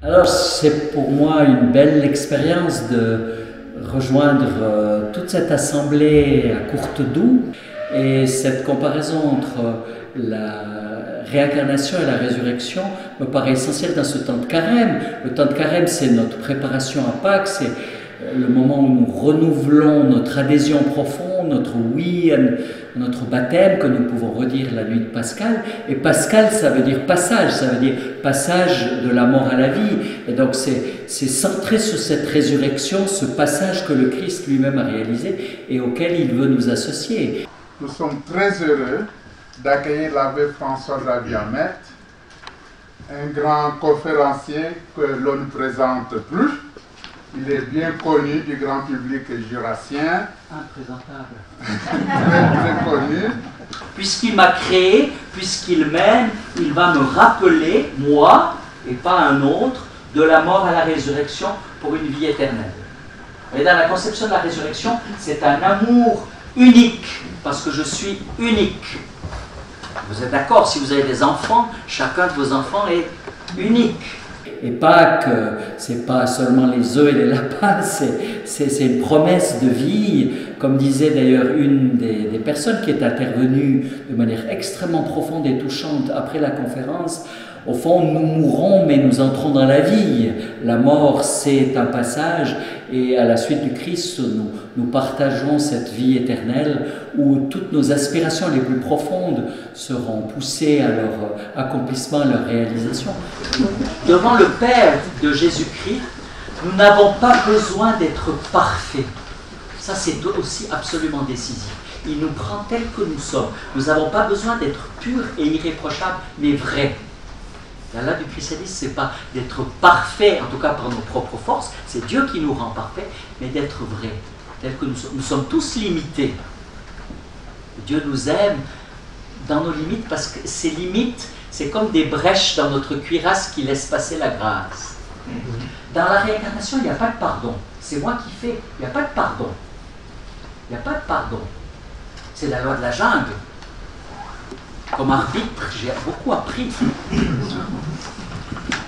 Alors c'est pour moi une belle expérience de rejoindre toute cette assemblée à Courtedoux, et cette comparaison entre la réincarnation et la résurrection me paraît essentielle dans ce temps de carême. Le temps de carême, c'est notre préparation à Pâques, c'est le moment où nous renouvelons notre adhésion profonde, notre oui à notre baptême, que nous pouvons redire la nuit de Pascal. Et Pascal, ça veut dire passage, ça veut dire passage de la mort à la vie. Et donc c'est centré sur cette résurrection, ce passage que le Christ lui-même a réalisé et auquel il veut nous associer. Nous sommes très heureux d'accueillir l'abbé François Xavier-Mette, un grand conférencier que l'on ne présente plus. Il est bien connu du grand public jurassien. Imprésentable. Très connu. Puisqu'il m'a créé, puisqu'il m'aime, il va me rappeler, moi, et pas un autre, de la mort à la résurrection pour une vie éternelle. Et dans la conception de la résurrection, c'est un amour unique, parce que je suis unique. Vous êtes d'accord, si vous avez des enfants, chacun de vos enfants est unique. Et Pâques, c'est pas seulement les œufs et les lapins, c'est une promesse de vie. Comme disait d'ailleurs une des personnes qui est intervenue de manière extrêmement profonde et touchante après la conférence, au fond, nous mourrons, mais nous entrons dans la vie. La mort, c'est un passage, et à la suite du Christ, nous partageons cette vie éternelle où toutes nos aspirations les plus profondes seront poussées à leur accomplissement, à leur réalisation. Devant le Père de Jésus-Christ, nous n'avons pas besoin d'être parfaits. Ça, c'est aussi absolument décisif. Il nous prend tels que nous sommes. Nous n'avons pas besoin d'être purs et irréprochables, mais vrais. La loi du christianisme, ce n'est pas d'être parfait, en tout cas par nos propres forces, c'est Dieu qui nous rend parfaits, mais d'être vrai, tel que nous sommes. Nous sommes tous limités. Dieu nous aime dans nos limites, parce que ces limites, c'est comme des brèches dans notre cuirasse qui laissent passer la grâce. Dans la réincarnation, il n'y a pas de pardon. C'est moi qui fais. Il n'y a pas de pardon. Il n'y a pas de pardon. C'est la loi de la jungle. Comme arbitre, j'ai beaucoup appris. Il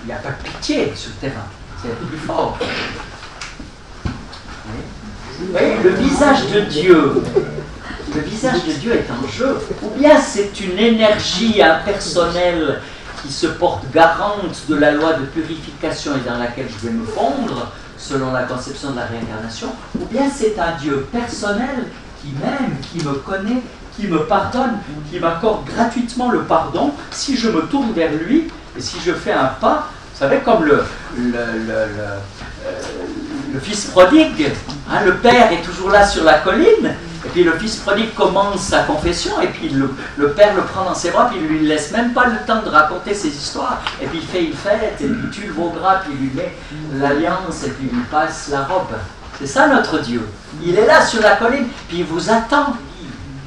n'y a pas de pitié sur le terrain. C'est le plus fort. Vous voyez, le visage de Dieu. Le visage de Dieu est en jeu. Ou bien c'est une énergie impersonnelle qui se porte garante de la loi de purification et dans laquelle je vais me fondre, selon la conception de la réincarnation, ou bien c'est un Dieu personnel qui m'aime, qui me connaît, qui me pardonne, qui m'accorde gratuitement le pardon si je me tourne vers lui et si je fais un pas. Vous savez, comme le fils prodigue, hein, le père est toujours là sur la colline, et puis le fils prodigue commence sa confession, et puis le père le prend dans ses bras, puis il lui laisse même pas le temps de raconter ses histoires, et puis il fait une fête, et puis il tue le veau gras, puis il lui met l'alliance, et puis il lui passe la robe. C'est ça notre Dieu. Il est là sur la colline, puis il vous attend.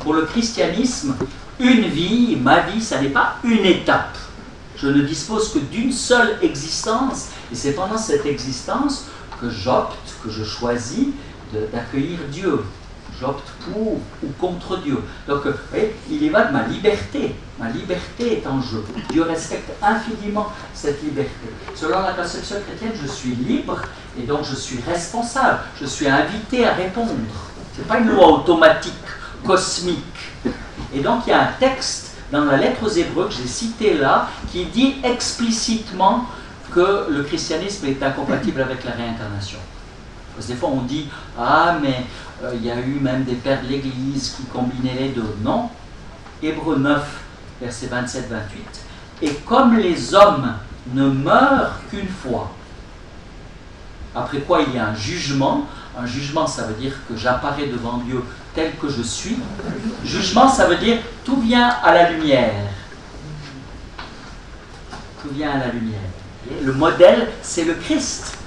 Pour le christianisme, une vie, ma vie, ça n'est pas une étape. Je ne dispose que d'une seule existence, et c'est pendant cette existence que j'opte, que je choisis d'accueillir Dieu. J'opte pour ou contre Dieu. Donc, vous voyez, il y va de ma liberté. Ma liberté est en jeu. Dieu respecte infiniment cette liberté. Selon la conception chrétienne, je suis libre et donc je suis responsable. Je suis invité à répondre. Ce n'est pas une loi automatique, cosmique. Et donc, il y a un texte dans la lettre aux Hébreux que j'ai cité là qui dit explicitement que le christianisme est incompatible avec la réincarnation. Parce que des fois, on dit « Ah, mais il y a eu même des pères de l'Église qui combinaient les deux. » Non. Hébreux 9, versets 27-28. « Et comme les hommes ne meurent qu'une fois, après quoi il y a un jugement. Un jugement, ça veut dire que j'apparais devant Dieu tel que je suis. Jugement, ça veut dire tout vient à la lumière. Tout vient à la lumière. Le modèle, c'est le Christ.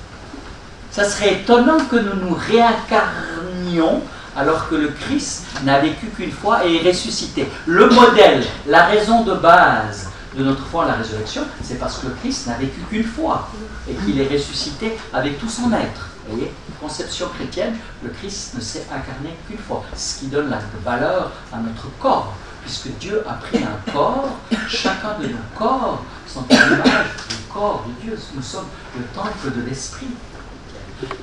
Ça serait étonnant que nous nous réincarnions alors que le Christ n'a vécu qu'une fois et est ressuscité. Le modèle, la raison de base de notre foi à la résurrection, c'est parce que le Christ n'a vécu qu'une fois et qu'il est ressuscité avec tout son être. Vous voyez, conception chrétienne, le Christ ne s'est incarné qu'une fois, ce qui donne la valeur à notre corps, puisque Dieu a pris un corps, chacun de nos corps sont à l'image du corps corps de Dieu, nous sommes le temple de l'Esprit.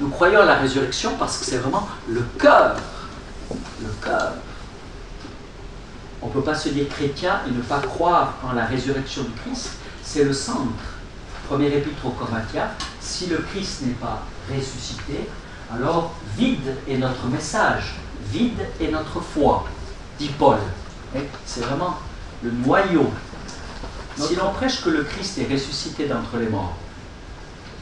Nous croyons à la résurrection parce que c'est vraiment le cœur. Le cœur. On ne peut pas se dire chrétien et ne pas croire en la résurrection du Christ. C'est le centre. Premier épître aux Corinthiens, si le Christ n'est pas ressuscité, alors vide est notre message, vide est notre foi, dit Paul. C'est vraiment le noyau. Si l'on prêche que le Christ est ressuscité d'entre les morts,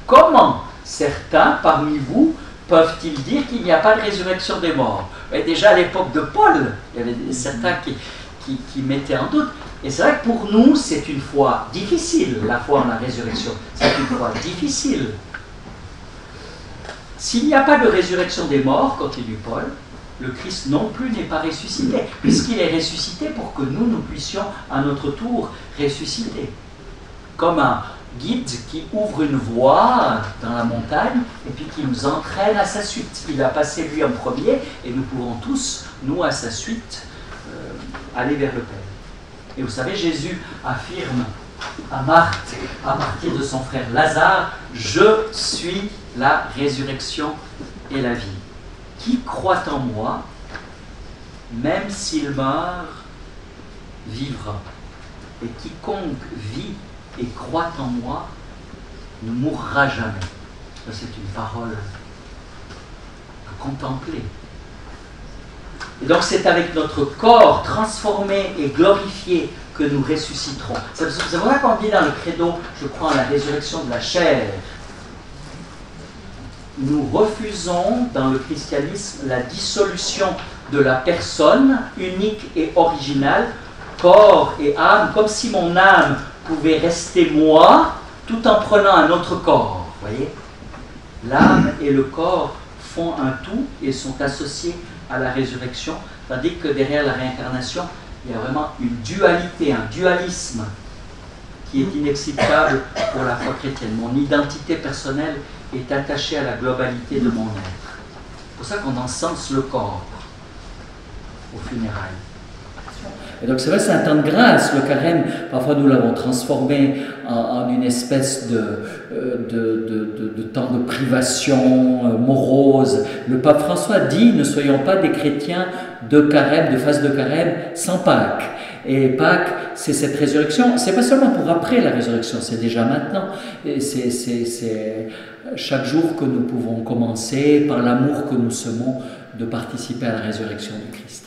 comment certains parmi vous peuvent-ils dire qu'il n'y a pas de résurrection des morts? Et déjà à l'époque de Paul, il y avait certains qui mettaient en doute. Et c'est vrai que pour nous, c'est une foi difficile, la foi en la résurrection. C'est une foi difficile. S'il n'y a pas de résurrection des morts, continue Paul, le Christ non plus n'est pas ressuscité, puisqu'il est ressuscité pour que nous puissions à notre tour ressusciter. Comme un guide qui ouvre une voie dans la montagne et puis qui nous entraîne à sa suite. Il a passé lui en premier et nous pouvons tous, nous à sa suite, aller vers le Père. Et vous savez, Jésus affirme à Marthe, à partir de son frère Lazare, « Je suis la résurrection et la vie. Qui croit en moi, même s'il meurt, vivra. Et quiconque vit et croit en moi ne mourra jamais. » C'est une parole à contempler. Et donc c'est avec notre corps transformé et glorifié que nous ressusciterons. C'est pour ça qu'on dit dans le credo, je crois en la résurrection de la chair. Nous refusons dans le christianisme la dissolution de la personne unique et originale, corps et âme, comme si mon âme pouvait rester moi tout en prenant un autre corps. Voyez, l'âme et le corps font un tout et sont associés à la résurrection, tandis que derrière la réincarnation, il y a vraiment une dualité, un dualisme qui est inexplicable pour la foi chrétienne. Mon identité personnelle est attachée à la globalité de mon être. C'est pour ça qu'on encense le corps aux funérailles. Et donc c'est vrai, c'est un temps de grâce, le carême. Parfois nous l'avons transformé en une espèce de temps de privation morose. Le pape François dit, ne soyons pas des chrétiens de carême, de phase de carême, sans Pâques. Et Pâques, c'est cette résurrection. C'est pas seulement pour après la résurrection, c'est déjà maintenant. Et c'est chaque jour que nous pouvons commencer, par l'amour que nous semons, de participer à la résurrection du Christ.